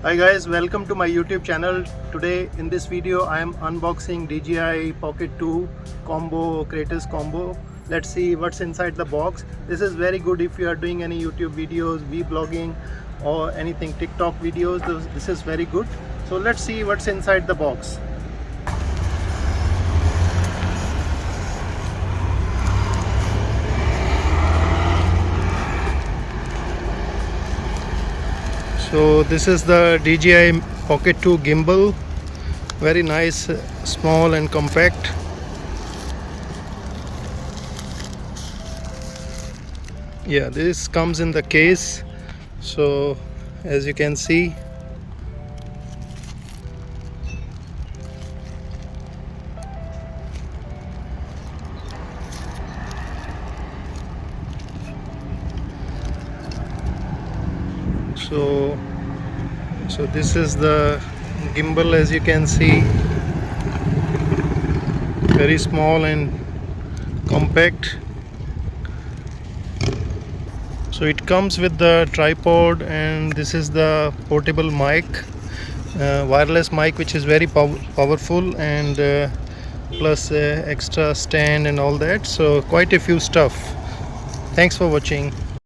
Hi guys, welcome to my YouTube channel. Today in this video I am unboxing DJI Pocket 2 combo, creators combo. Let's see what's inside the box. This is very good if you are doing any YouTube videos, vlogging or anything, TikTok videos. This is very good. So let's see what's inside the box. So this is the DJI Pocket 2 gimbal. Very nice, small and compact. Yeah, this comes in the case. So as you can see, so this is the gimbal. As you can see, very small and compact. So it comes with the tripod, and this is the portable mic, wireless mic, which is very powerful, and plus extra stand and all that. So quite a few stuff. Thanks for watching.